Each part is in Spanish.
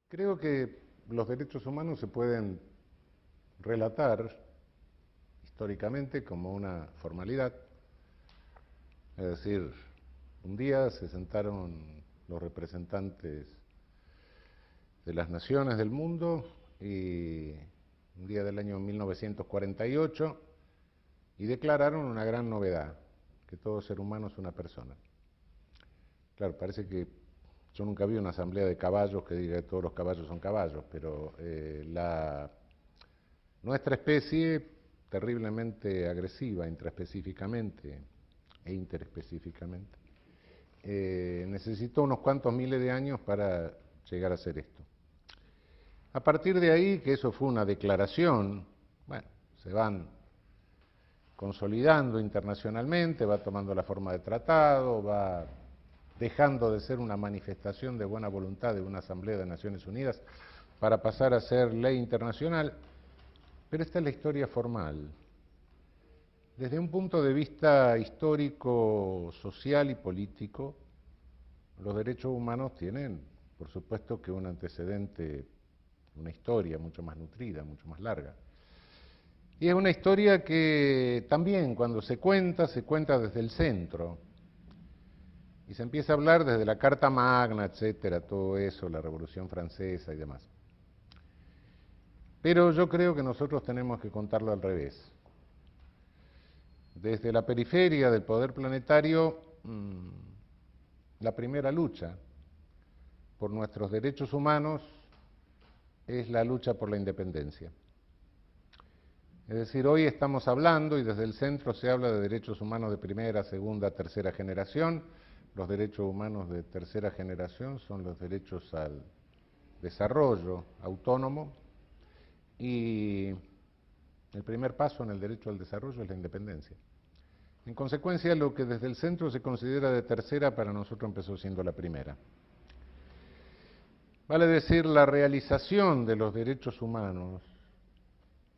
Creo que los derechos humanos se pueden relatar históricamente como una formalidad, es decir, un día se sentaron los representantes de las naciones del mundo y un día del año 1948 y declararon una gran novedad, que todo ser humano es una persona. Claro, parece que yo nunca vi una asamblea de caballos que diga que todos los caballos son caballos, pero nuestra especie, terriblemente agresiva intraespecíficamente e interespecíficamente, necesitó unos cuantos miles de años para llegar a ser esto. A partir de ahí, que eso fue una declaración, bueno, se van consolidando internacionalmente, va tomando la forma de tratado, va dejando de ser una manifestación de buena voluntad de una Asamblea de Naciones Unidas para pasar a ser ley internacional, pero esta es la historia formal. Desde un punto de vista histórico, social y político, los derechos humanos tienen, por supuesto, que un antecedente, una historia mucho más nutrida, mucho más larga. Y es una historia que también cuando se cuenta desde el centro. Y se empieza a hablar desde la Carta Magna, etcétera, todo eso, la Revolución Francesa y demás. Pero yo creo que nosotros tenemos que contarlo al revés. Desde la periferia del poder planetario, la primera lucha por nuestros derechos humanos es la lucha por la independencia. Es decir, hoy estamos hablando, y desde el centro se habla de derechos humanos de primera, segunda, tercera generación. Los derechos humanos de tercera generación son los derechos al desarrollo autónomo, y el primer paso en el derecho al desarrollo es la independencia. En consecuencia, lo que desde el centro se considera de tercera, para nosotros empezó siendo la primera. Vale decir, la realización de los derechos humanos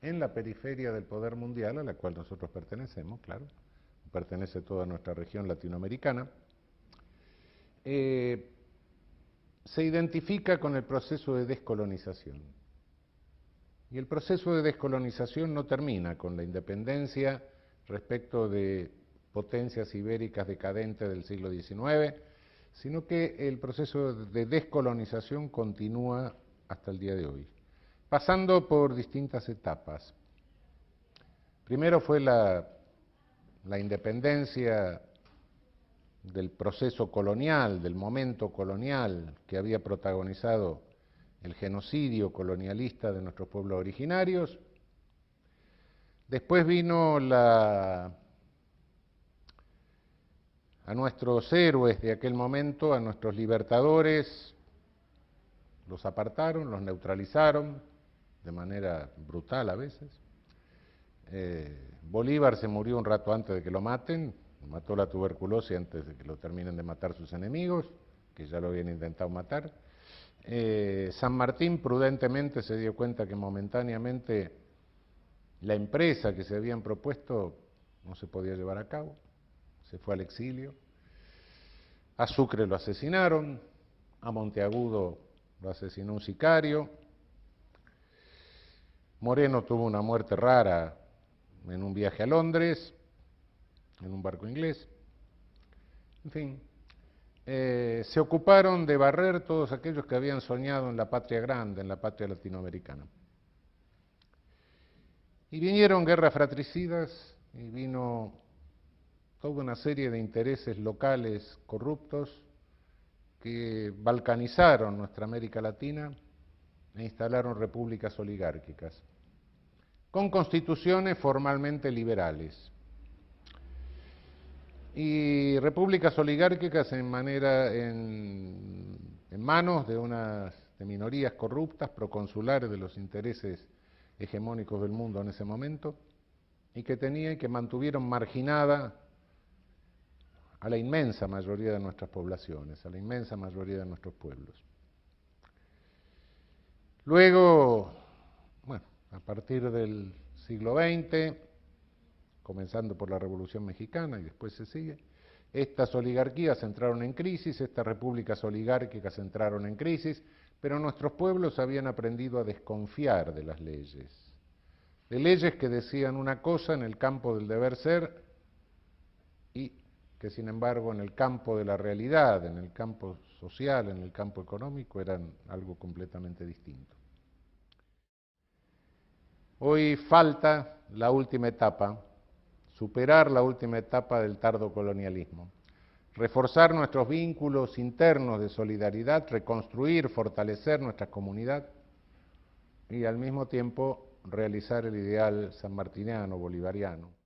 en la periferia del poder mundial, a la cual nosotros pertenecemos, claro, pertenece toda nuestra región latinoamericana, se identifica con el proceso de descolonización. Y el proceso de descolonización no termina con la independencia respecto de potencias ibéricas decadentes del siglo XIX, sino que el proceso de descolonización continúa hasta el día de hoy, pasando por distintas etapas. Primero fue la independencia del proceso colonial, del momento colonial que había protagonizado el genocidio colonialista de nuestros pueblos originarios. Después vino a nuestros héroes de aquel momento, a nuestros libertadores, los apartaron, los neutralizaron de manera brutal a veces. Bolívar se murió un rato antes de que lo maten, mató la tuberculosis antes de que lo terminen de matar sus enemigos, que ya lo habían intentado matar. San Martín prudentemente se dio cuenta que momentáneamente la empresa que se habían propuesto no se podía llevar a cabo, se fue al exilio. A Sucre lo asesinaron, a Monteagudo lo asesinó un sicario, Moreno tuvo una muerte rara en un viaje a Londres, en un barco inglés. En fin, se ocuparon de barrer todos aquellos que habían soñado en la patria grande, en la patria latinoamericana. Y vinieron guerras fratricidas, y vino toda una serie de intereses locales corruptos que balcanizaron nuestra América Latina e instalaron repúblicas oligárquicas, con constituciones formalmente liberales. Y repúblicas oligárquicas en manos de minorías corruptas, proconsulares de los intereses hegemónicos del mundo en ese momento, y que mantuvieron marginada a la inmensa mayoría de nuestras poblaciones, a la inmensa mayoría de nuestros pueblos. Luego, bueno, a partir del siglo XX, comenzando por la Revolución Mexicana y después se sigue, estas oligarquías entraron en crisis, estas repúblicas oligárquicas entraron en crisis, pero nuestros pueblos habían aprendido a desconfiar de leyes que decían una cosa en el campo del deber ser y que sin embargo en el campo de la realidad, en el campo social, en el campo económico, eran algo completamente distinto. Hoy falta la última etapa, superar la última etapa del tardo colonialismo, reforzar nuestros vínculos internos de solidaridad, reconstruir, fortalecer nuestra comunidad y al mismo tiempo realizar el ideal sanmartiniano, bolivariano.